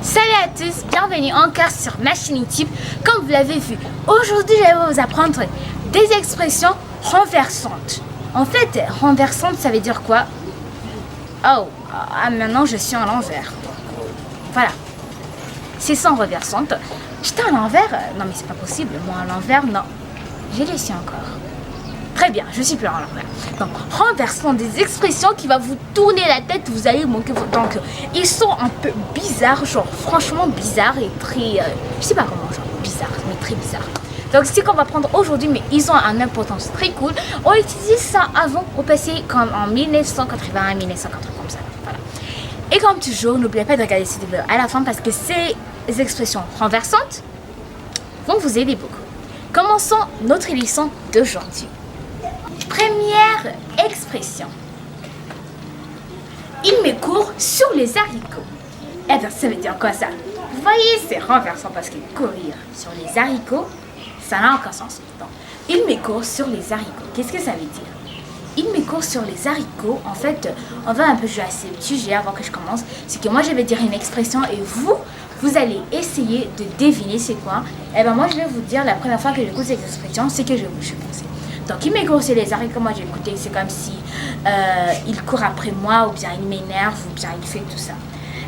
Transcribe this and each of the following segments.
Salut à tous, bienvenue encore sur ma chaîne YouTube. Comme vous l'avez vu, aujourd'hui je vais vous apprendre des expressions renversantes. En fait, renversante ça veut dire quoi? Oh, maintenant je suis à l'envers. Voilà, c'est sans renversante. J'étais à l'envers? Non mais c'est pas possible, moi à l'envers, non. J'ai laissé encore. Très bien, je suis plus à l'envers. Donc, renversant des expressions qui va vous tourner la tête, vous allez manquer votre... Donc, ils sont un peu bizarres, genre franchement bizarres et très... je sais pas comment, genre bizarre, mais très bizarre. Donc, c'est qu'on va prendre aujourd'hui, mais ils ont une importance très cool. On utilise ça avant, au passé, comme en 1980, 1980, comme ça. Voilà. Et comme toujours, n'oubliez pas de regarder cette vidéo à la fin parce que ces expressions renversantes vont vous aider beaucoup. Commençons notre leçon d'aujourd'hui. Première expression. Il me court sur les haricots. Eh bien, ça veut dire quoi ça? Vous voyez, c'est renversant parce que courir sur les haricots, ça n'a aucun sens. Donc, il me court sur les haricots. Qu'est-ce que ça veut dire? Il me court sur les haricots. En fait, on va un peu jouer à ce sujet avant que je commence. C'est que moi, je vais dire une expression et vous allez essayer de deviner c'est quoi. Eh bien, moi, je vais vous dire la première fois que j'écoute cette expression, c'est que je suis pensée. Donc, il me court sur les haricots, moi j'ai écouté, c'est comme si il court après moi, ou bien il m'énerve, ou bien il fait tout ça.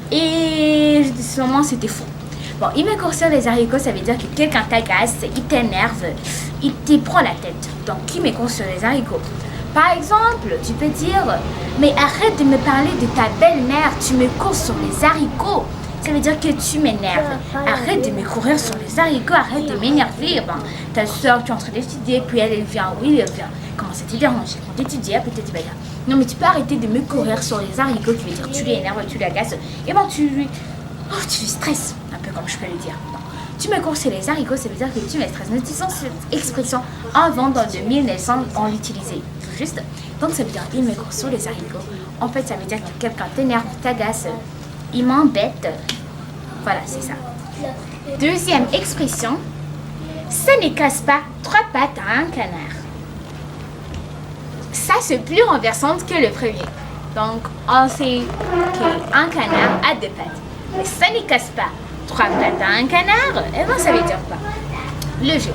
Et à ce moment, c'était faux. Bon, il me court sur les haricots, ça veut dire que quelqu'un t'agace, il t'énerve, il te prend la tête. Donc, il me court sur les haricots. Par exemple, tu peux dire, mais arrête de me parler de ta belle-mère, tu me cours sur les haricots. Ça veut dire que tu m'énerves. Arrête de me courir sur les haricots, arrête de m'énerver. Ben, ta soeur, tu es en train d'étudier, puis elle vient, oui, elle vient. Comment ça te dérange? Quand tu étudies, peut-être tu vas dire, non, mais tu peux arrêter de me courir sur les haricots, qui veut dire tu l'énerves, tu l'agaces. Et ben, tu lui stresses, un peu comme je peux le dire. Donc, tu me cours sur les haricots, ça veut dire que tu me stresses. Nous utilisons cette expression avant, dans 2000, on l'utilisait tout juste. Donc, ça veut dire, il me court sur les haricots. En fait, ça veut dire que quelqu'un t'énerve, t'agace. Il m'embête. Voilà, c'est ça. Deuxième expression. Ça ne casse pas trois pattes à un canard. Ça, c'est plus renversant que le premier. Donc, on sait qu'un canard a deux pattes. Mais ça ne casse pas trois pattes à un canard. Et bien, ça veut dire quoi? Le jeu.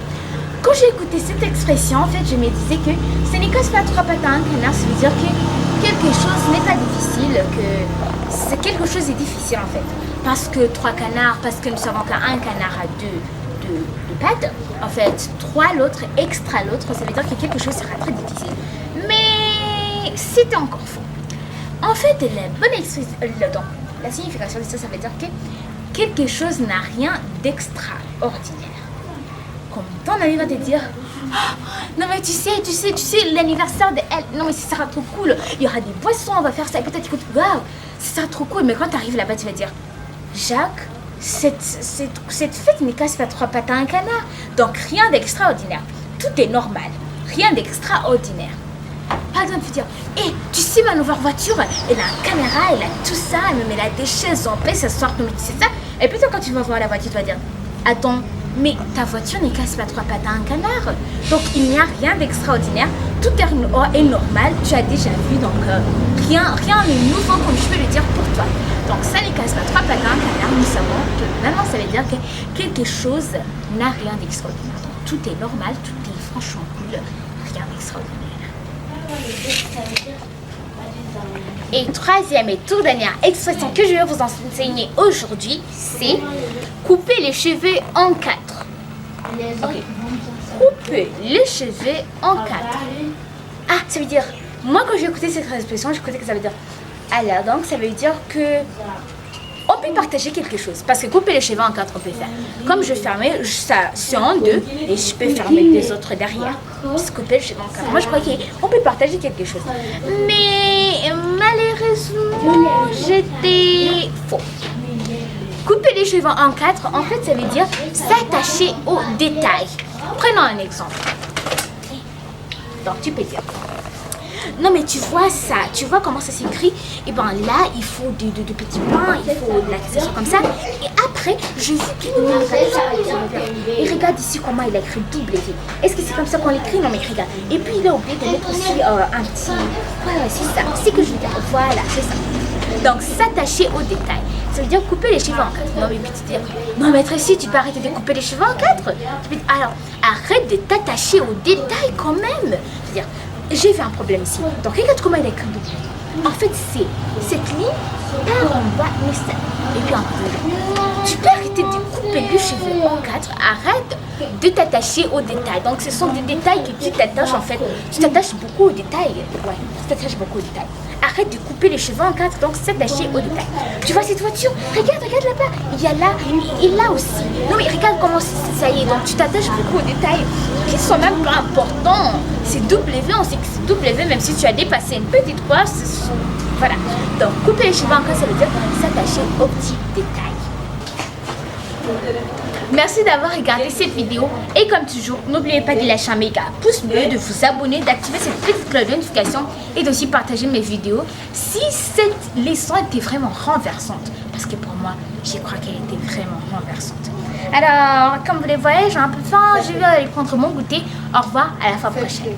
Quand j'ai écouté cette expression, en fait, je me disais que ça ne casse pas trois pattes à un canard. Ça veut dire que quelque chose n'est pas difficile, que quelque chose est difficile en fait. Parce que trois canards, parce que nous savons qu'un canard a deux pattes, en fait, trois l'autre, extra l'autre, ça veut dire que quelque chose sera très difficile. Mais c'était encore faux. En fait, la bonne expression, la signification de ça, ça veut dire que quelque chose n'a rien d'extraordinaire. Comme ton ami va te dire, oh, non mais tu sais, l'anniversaire de elle, non mais ça sera trop cool, il y aura des boissons, on va faire ça, et peut-être écoute, waouh, ça sera trop cool, mais quand tu arrives là-bas, tu vas dire, Jacques, cette fête ne casse pas trois pattes à un canard, donc rien d'extraordinaire, tout est normal, rien d'extraordinaire. Par exemple, tu vas dire, hé, tu sais ma nouvelle voiture, elle a une caméra, elle a tout ça, elle a des chaises en paix, ça sort, mais tu sais ça, et puis quand tu vas voir la voiture, tu vas dire, attends, mais ta voiture ne casse pas trois pattes à un canard. Donc, il n'y a rien d'extraordinaire. Tout est normal. Tu as déjà vu. Donc, rien n'est nouveau, comme je peux le dire pour toi. Donc, ça ne casse pas trois pattes à un canard. Nous savons que maintenant, ça veut dire que quelque chose n'a rien d'extraordinaire. Donc, tout est normal. Tout est franchement cool. Rien d'extraordinaire. Et troisième et toute dernière expression que je vais vous enseigner aujourd'hui, c'est couper les cheveux en quatre. Okay. Couper les cheveux en quatre. Ah, ça veut dire, moi quand j'ai écouté cette expression, j'ai écouté que ça veut dire, alors donc ça veut dire que on peut partager quelque chose. Parce que couper les cheveux en quatre, on peut faire. Comme je fermais, ça c'est en deux, et je peux fermer les autres derrière. Couper les cheveux en quatre. Moi je crois qu'on peut partager quelque chose. Mais malheureusement, j'étais faux. Couper les cheveux en quatre, en fait, ça veut dire s'attacher aux détails. Prenons un exemple. Donc, tu peux dire, non mais tu vois ça, tu vois comment ça s'écrit? Et bien là, il faut de petits points, il faut de l'accessoire comme ça. Et après, je veux qu'il regarde ça. Et regarde ici comment il a écrit W. Est-ce que c'est comme ça qu'on l'écrit? Non mais regarde. Et puis il a oublié de mettre aussi un petit... Voilà, c'est ça, c'est que je veux dire. Voilà, c'est ça. Donc, s'attacher aux détails. Ça veut dire couper les cheveux en 4. Non, mais puis tu dis, non, maître, si tu peux arrêter de couper les cheveux en 4. Alors, arrête de t'attacher aux détails quand même. C'est-à-dire, j'ai vu un problème ici. Donc, regarde comment il est écrit. En fait, c'est cette ligne part en bas, mais ça. Et puis en haut. Tu peux arrêter de couper les cheveux en 4. Arrête de t'attacher aux détails. Donc, ce sont des détails que tu t'attaches en fait. Tu t'attaches beaucoup aux détails. Ouais, tu t'attaches beaucoup aux détails. Arrête de couper les cheveux en 4, donc s'attacher aux détails. Tu vois cette voiture? Regarde là-bas. Il y a là, et là aussi. Non mais regarde comment ça y est. Donc tu t'attaches beaucoup aux détails qui sont même pas importants. C'est W, on sait que c'est W, même si tu as dépassé une petite fois. Voilà. Donc couper les cheveux en 4, ça veut dire s'attacher aux petits détails. Merci d'avoir regardé cette vidéo et comme toujours, n'oubliez pas de lâcher un méga pouce bleu, de vous abonner, d'activer cette petite cloche de notification et d'aussi partager mes vidéos si cette leçon était vraiment renversante. Parce que pour moi, je crois qu'elle était vraiment renversante. Alors, comme vous les voyez, j'ai un peu faim, je vais aller prendre mon goûter. Au revoir, à la fois prochaine.